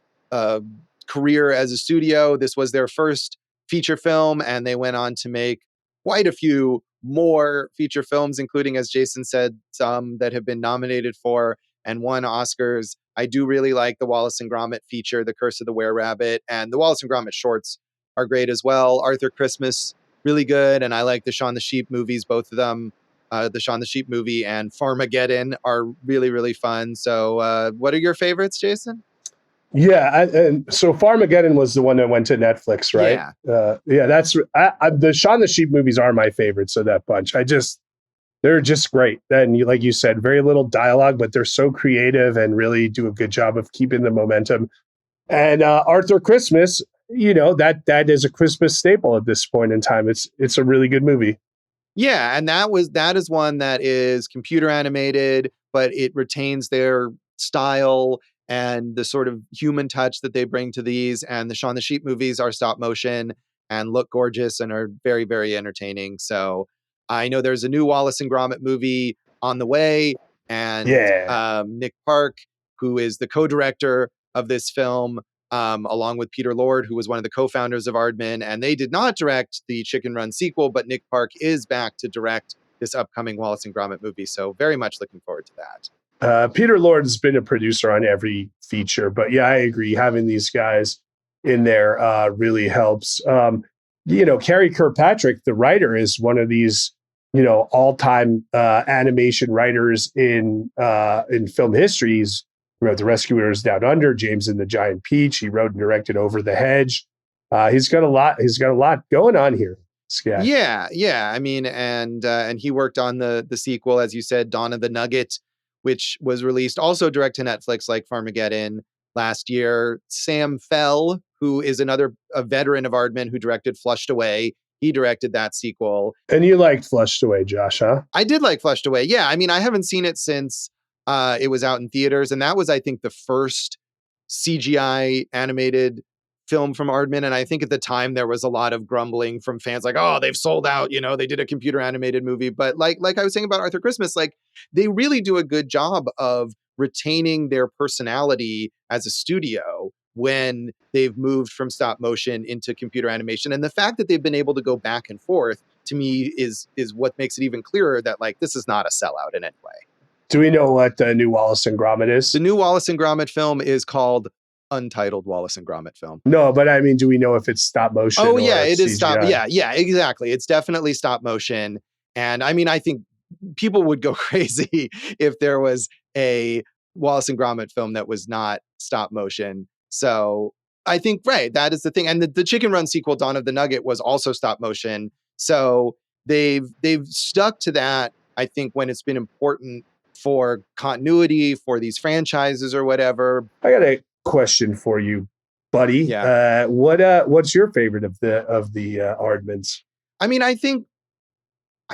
career as a studio. This was their first feature film, and they went on to make quite a few more feature films, including, as Jason said, some that have been nominated for and won Oscars. I do really like the Wallace and Gromit feature, The Curse of the Were-Rabbit, and the Wallace and Gromit shorts are great as well. Arthur Christmas, really good, and I like the Shaun the Sheep movies, both of them. The Shaun the Sheep movie and Farmageddon are really, really fun. So what are your favorites, Jason? Yeah, and so Farmageddon was the one that went to Netflix, right? Yeah. That's the Shaun the Sheep movies are my favorites of that bunch. They're just great. And like you said, very little dialogue, but they're so creative and really do a good job of keeping the momentum. And Arthur Christmas, that is a Christmas staple at this point in time. It's a really good movie. Yeah, and that is one that is computer animated, but it retains their style and the sort of human touch that they bring to these. And the Shaun the Sheep movies are stop motion and look gorgeous and are very, very entertaining. So I know there's a new Wallace and Gromit movie on the way, and Nick Park, who is the co-director of this film, along with Peter Lord, who was one of the co-founders of Aardman, and they did not direct the Chicken Run sequel, but Nick Park is back to direct this upcoming Wallace and Gromit movie. So very much looking forward to that. Peter Lord has been a producer on every feature, but yeah, I agree. Having these guys in there really helps. Carrie Kirkpatrick, the writer, is one of these all-time animation writers in film history. He's wrote The Rescuers Down Under, James and the Giant Peach. He wrote and directed Over the Hedge. He's got a lot going on here. Yeah. I mean, and he worked on the sequel, as you said, Dawn of the Nugget, which was released also direct to Netflix like Farmageddon last year. Sam Fell, who is a veteran of Aardman who directed Flushed Away. He directed that sequel. And you liked Flushed Away, Josh, huh? I did like Flushed Away. Yeah. I mean, I haven't seen it since it was out in theaters. And that was, I think, the first CGI animated film from Aardman. And I think at the time there was a lot of grumbling from fans like, oh, they've sold out, they did a computer animated movie. But like I was saying about Arthur Christmas, like they really do a good job of retaining their personality as a studio when they've moved from stop motion into computer animation. And the fact that they've been able to go back and forth, to me, is what makes it even clearer that like this is not a sellout in any way. Do we know what the new Wallace and Gromit is? The new Wallace and Gromit film is called Untitled Wallace and Gromit Film. No, but I mean, do we know if it's stop motion? Oh, yeah, it is CGI? stop. Yeah, exactly. It's definitely stop motion. And I mean, I think people would go crazy if there was a Wallace and Gromit film that was not stop motion. So I think, right, that is the thing. And the Chicken Run sequel, Dawn of the Nugget, was also stop motion. So they've stuck to that, I think, when it's been important for continuity for these franchises or whatever. I got a question for you, buddy. Yeah. What's your favorite of the Aardmans? I mean, I think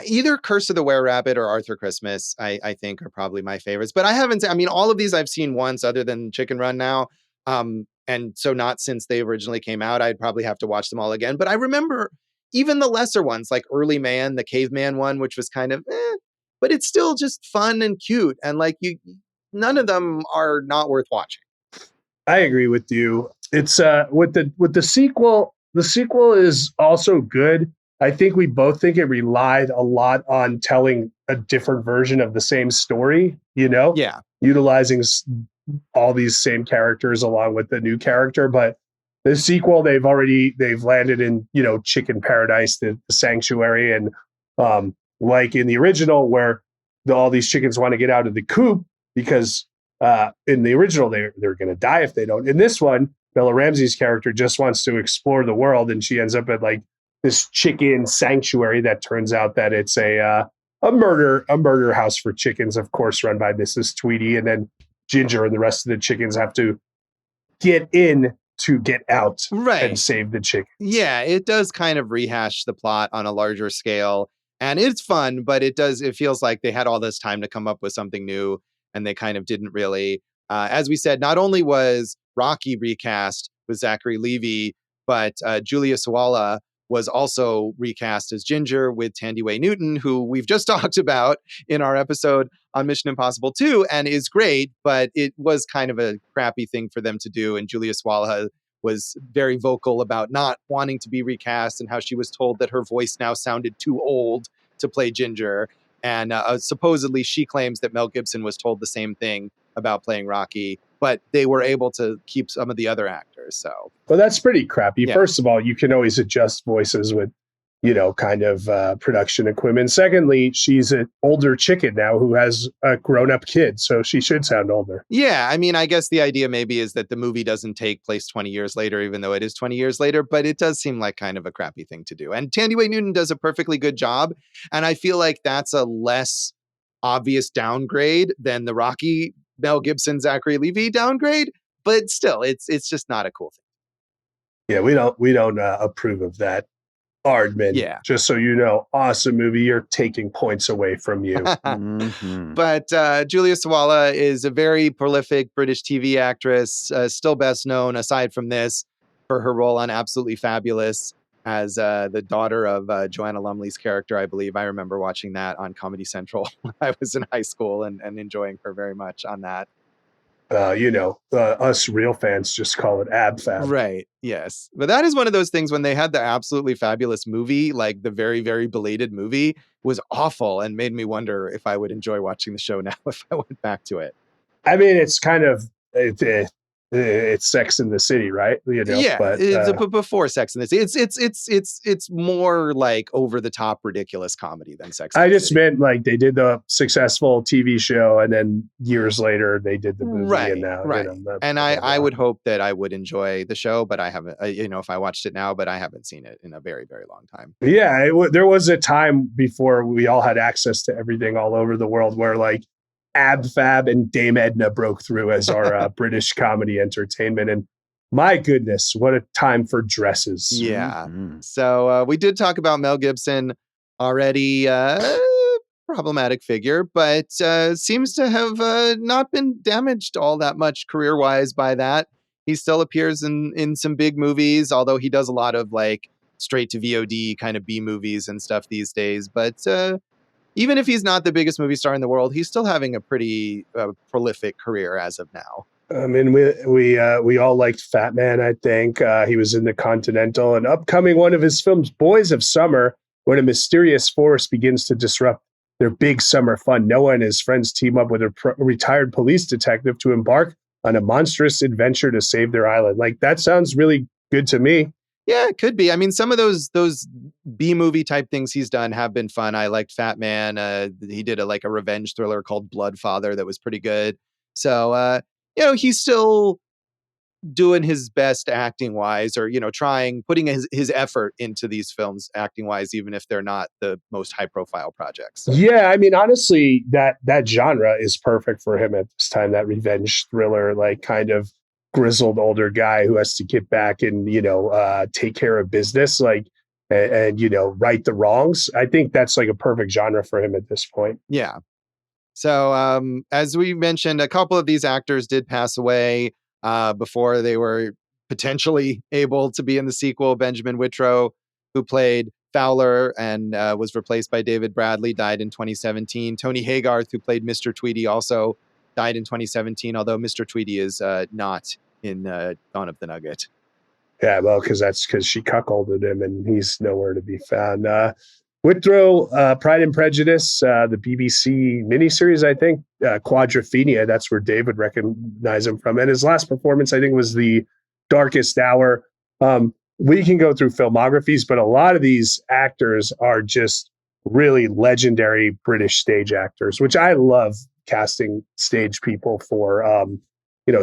either Curse of the Were-Rabbit or Arthur Christmas, I think are probably my favorites. But I haven't, I mean, all of these I've seen once other than Chicken Run now. And so not since they originally came out. I'd probably have to watch them all again. But I remember even the lesser ones, like Early Man, the Caveman one, which was kind of, but it's still just fun and cute. And like none of them are not worth watching. I agree with you. It's with the sequel. The sequel is also good. I think we both think it relied a lot on telling a different version of the same story, Yeah. Utilizing all these same characters along with the new character. But the sequel, they've landed in, Chicken Paradise, the sanctuary. And like in the original, where all these chickens want to get out of the coop because in the original, they're going to die if they don't. In this one, Bella Ramsey's character just wants to explore the world, and she ends up at like this chicken sanctuary that turns out that it's a murder house for chickens, of course, run by Mrs. Tweedy, and then Ginger and the rest of the chickens have to get in to get out and save the chickens. Yeah, it does kind of rehash the plot on a larger scale, and it's fun, but it feels like they had all this time to come up with something new, and they kind of didn't really. As we said, not only was Rocky recast with Zachary Levi, but Julia Sawalha was also recast as Ginger with Tandy Newton, who we've just talked about in our episode on Mission Impossible 2, and is great, but it was kind of a crappy thing for them to do. And Julia Sawalha was very vocal about not wanting to be recast and how she was told that her voice now sounded too old to play Ginger. And supposedly she claims that Mel Gibson was told the same thing about playing Rocky, but they were able to keep some of the other actors. So, well, that's pretty crappy. Yeah. First of all, you can always adjust voices with, kind of production equipment. Secondly, she's an older chicken now who has a grown-up kid, so she should sound older. Yeah, I mean, I guess the idea maybe is that the movie doesn't take place 20 years later, even though it is 20 years later, but it does seem like kind of a crappy thing to do. And Tandy Newton does a perfectly good job, and I feel like that's a less obvious downgrade than the Rocky Mel Gibson Zachary Levi downgrade, but still, it's just not a cool thing. Yeah, we don't approve of that. Aardman, yeah. Just so you know, awesome movie. You're taking points away from you. Mm-hmm. But Julia Sawalha is a very prolific British TV actress, still best known, aside from this, for her role on Absolutely Fabulous as the daughter of Joanna Lumley's character, I believe. I remember watching that on Comedy Central when I was in high school and enjoying her very much on that. Us real fans just call it Ab Fab. Right. Yes. But that is one of those things when they had the Absolutely Fabulous movie, like the very, very belated movie, was awful and made me wonder if I would enjoy watching the show now if I went back to it. I mean, it's kind of it's Sex in the City, right? Yeah, but before Sex in the City, it's more like over the top ridiculous comedy than Sex. I just meant like they did the successful TV show, and then years later they did the movie, right? And now, right. And I would hope that I would enjoy the show, but I haven't. If I watched it now, but I haven't seen it in a very, very long time. Yeah, there was a time before we all had access to everything all over the world where like Ab Fab and Dame Edna broke through as our British comedy entertainment. And my goodness, what a time for dresses. Yeah. Mm-hmm. So we did talk about Mel Gibson already, problematic figure, but seems to have not been damaged all that much career-wise by that. He still appears in some big movies, although he does a lot of like straight to VOD kind of B movies and stuff these days. But even if he's not the biggest movie star in the world, he's still having a pretty prolific career as of now. I mean, we all liked Fat Man, I think. He was in The Continental, and upcoming one of his films, Boys of Summer, when a mysterious force begins to disrupt their big summer fun. Noah and his friends team up with a retired police detective to embark on a monstrous adventure to save their island. Like, that sounds really good to me. Yeah, it could be. I mean, some of those B movie type things he's done have been fun. I liked Fat Man. He did a revenge thriller called Bloodfather that was pretty good. So, he's still doing his best acting wise, or, putting his effort into these films acting wise, even if they're not the most high profile projects. Yeah. I mean, honestly, that genre is perfect for him at this time, that revenge thriller, like kind of grizzled older guy who has to get back and, take care of business, like, and right the wrongs. I think that's like a perfect genre for him at this point. Yeah. So as we mentioned, a couple of these actors did pass away before they were potentially able to be in the sequel. Benjamin Whitrow, who played Fowler and was replaced by David Bradley, died in 2017. Tony Haygarth, who played Mr. Tweedy, also died in 2017, although Mr. Tweedy is not in Dawn of the Nugget. Yeah, well, because she cuckolded him and he's nowhere to be found. Whitrow, Pride and Prejudice, the BBC miniseries, I think, Quadrophenia, that's where Dave would recognize him from. And his last performance, I think, was The Darkest Hour. We can go through filmographies, but a lot of these actors are just really legendary British stage actors, which I love casting stage people for,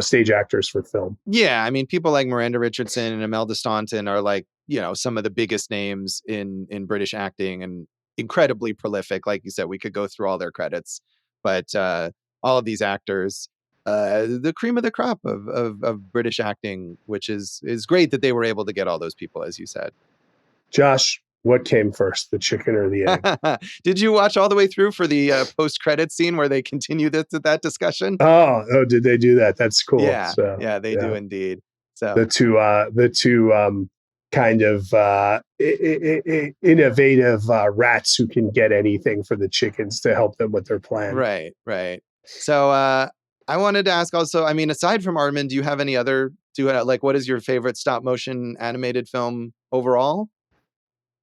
stage actors for film. Yeah, I mean, people like Miranda Richardson and Imelda Staunton are like, some of the biggest names in British acting and incredibly prolific. Like you said, we could go through all their credits, but all of these actors, the cream of the crop of British acting, which is great that they were able to get all those people, as you said. Josh, what came first, the chicken or the egg? Did you watch all the way through for the post-credit scene where they continue that discussion? Oh, did they do that? That's cool. Yeah, so, they do indeed. So the two kind of innovative rats who can get anything for the chickens to help them with their plan. Right. So I wanted to ask also, I mean, aside from Aardman, do you have any other, what is your favorite stop motion animated film overall?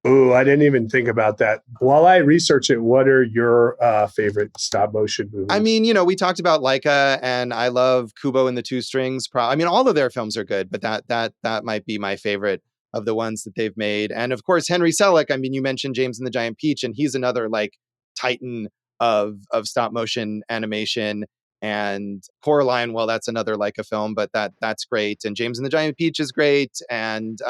Oh, I didn't even think about that. While I research it, what are your favorite stop motion movies? I mean, we talked about Laika, and I love Kubo and the Two Strings. I mean, all of their films are good, but that might be my favorite of the ones that they've made. And of course, Henry Selick. I mean, you mentioned James and the Giant Peach, and he's another like titan of stop motion animation. And Coraline, well, that's another Laika film, but that's great. And James and the Giant Peach is great. And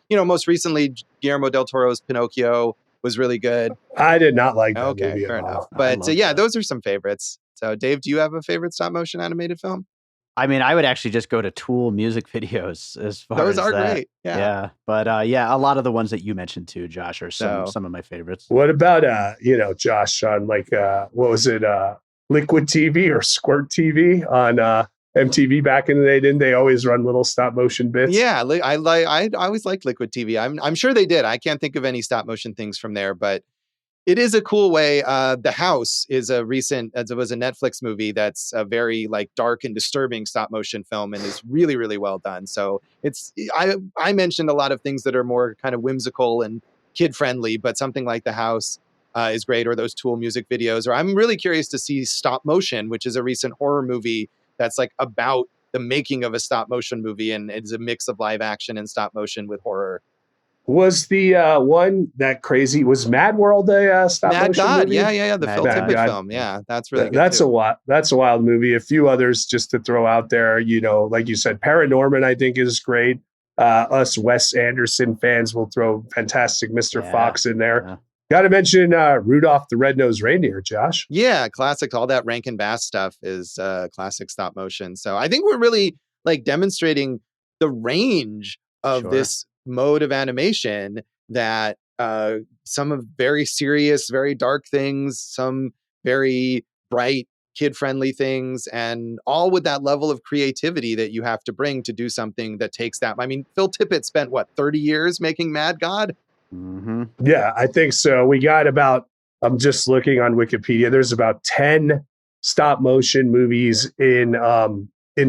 most recently, Guillermo del Toro's Pinocchio was really good. I did not like that movie. Okay, fair enough. But those are some favorites. So, Dave, do you have a favorite stop motion animated film? I mean, I would actually just go to Tool music videos as far those as are that. Great. Yeah. But a lot of the ones that you mentioned too, Josh, are some of my favorites. What about Josh, on like what was it, Liquid TV or Squirt TV on MTV back in the day? Didn't they always run little stop motion bits? Yeah, I always liked Liquid TV. I'm sure they did. I can't think of any stop motion things from there, but it is a cool way. The House is it was a Netflix movie that's a very like dark and disturbing stop motion film and is really, really well done. So I mentioned a lot of things that are more kind of whimsical and kid friendly, but something like The House is great, or those Tool music videos. Or I'm really curious to see Stop Motion, which is a recent horror movie that's like about the making of a stop motion movie, and it's a mix of live action and stop motion with horror. Was the one that crazy? Was Mad World a stop Mad motion God, movie? Yeah, the Phil Tippett film. Yeah, that's really good. That's a wild movie. A few others just to throw out there. Like you said, Paranorman I think is great. Us Wes Anderson fans will throw Fantastic Mr. Fox in there. Yeah. Got to mention Rudolph the Red-Nosed Reindeer, Josh. Yeah, classic. All that Rankin Bass stuff is classic stop motion. So I think we're really like demonstrating the range of this mode of animation, that some of very serious, very dark things, some very bright, kid-friendly things, and all with that level of creativity that you have to bring to do something that takes that. I mean, Phil Tippett spent 30 years making Mad God? Mm-hmm. Yeah, I think so. We got I'm just looking on Wikipedia, there's about 10 stop motion movies in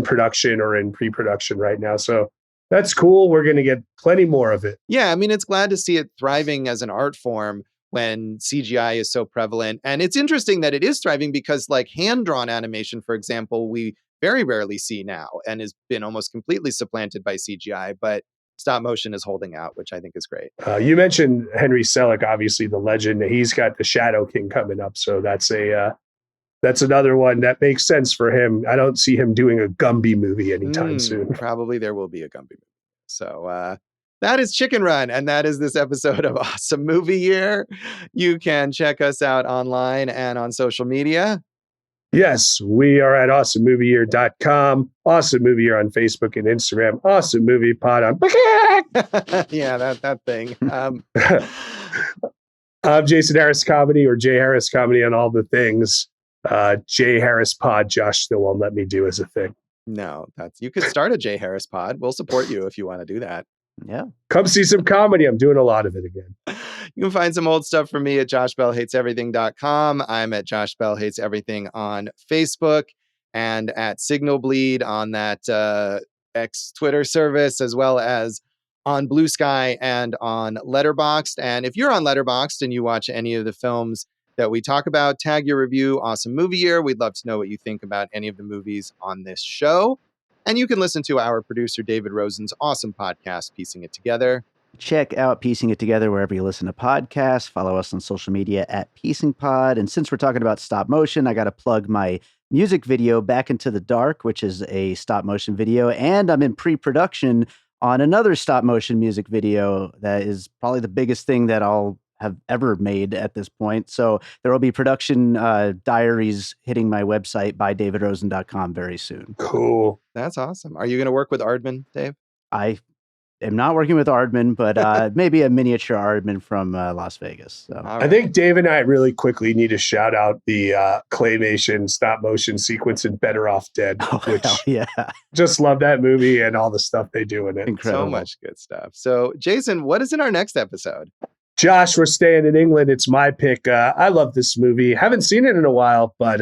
production or in pre-production right now. So that's cool. We're going to get plenty more of it. Yeah, I mean, it's glad to see it thriving as an art form when CGI is so prevalent. And it's interesting that it is thriving because like hand-drawn animation, for example, we very rarely see now and has been almost completely supplanted by CGI. But stop motion is holding out, which I think is great. You mentioned Henry Selick, obviously the legend. He's got the Shadow King coming up. So that's another one that makes sense for him. I don't see him doing a Gumby movie anytime soon. Probably there will be a Gumby movie. So that is Chicken Run, and that is this episode of Awesome Movie Year. You can check us out online and on social media. Yes, we are at awesomemovieyear.com, Awesome Movie Year on Facebook and Instagram, Awesome Movie Pod on. Yeah, that thing. I'm Jason Harris Comedy or Jay Harris Comedy on all the things. Jay Harris Pod, Josh still won't let me do as a thing. No, you could start a Jay Harris Pod. We'll support you if you want to do that. Yeah. Come see some comedy. I'm doing a lot of it again. You can find some old stuff from me at joshbellhateseverything.com. I'm at Josh Bell Hates Everything on Facebook and at Signal Bleed on that X Twitter service, as well as on Blue Sky and on Letterboxd. And if you're on Letterboxd and you watch any of the films that we talk about, tag your review Awesome Movie Year. We'd love to know what you think about any of the movies on this show. And you can listen to our producer, David Rosen's awesome podcast, Piecing It Together. Check out Piecing It Together wherever you listen to podcasts. Follow us on social media at Piecing Pod. And since we're talking about stop motion, I got to plug my music video, Back Into the Dark, which is a stop motion video. And I'm in pre-production on another stop motion music video that is probably the biggest thing that I'll have ever made at this point. So there will be production diaries hitting my website by davidrosen.com very soon. Cool. That's awesome. Are you going to work with Aardman, Dave? I am not working with Aardman, but maybe a miniature Aardman from Las Vegas. So. Right. I think Dave and I really quickly need to shout out the claymation stop motion sequence in Better Off Dead, which yeah, just love that movie and all the stuff they do in it. Incredible. So much good stuff. So, Jason, what is in our next episode? Josh, we're staying in England. It's my pick. I love this movie. Haven't seen it in a while, but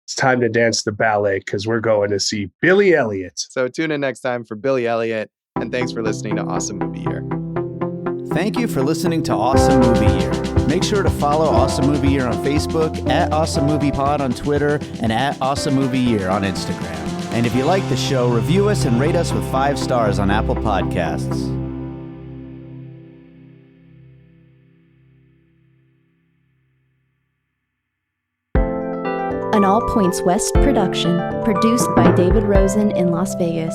it's time to dance the ballet because we're going to see Billy Elliot. So tune in next time for Billy Elliot, and thanks for listening to Awesome Movie Year. Thank you for listening to Awesome Movie Year. Make sure to follow Awesome Movie Year on Facebook, at Awesome Movie Pod on Twitter, and at Awesome Movie Year on Instagram. And if you like the show, review us and rate us with 5 stars on Apple Podcasts. An All Points West production, produced by David Rosen in Las Vegas.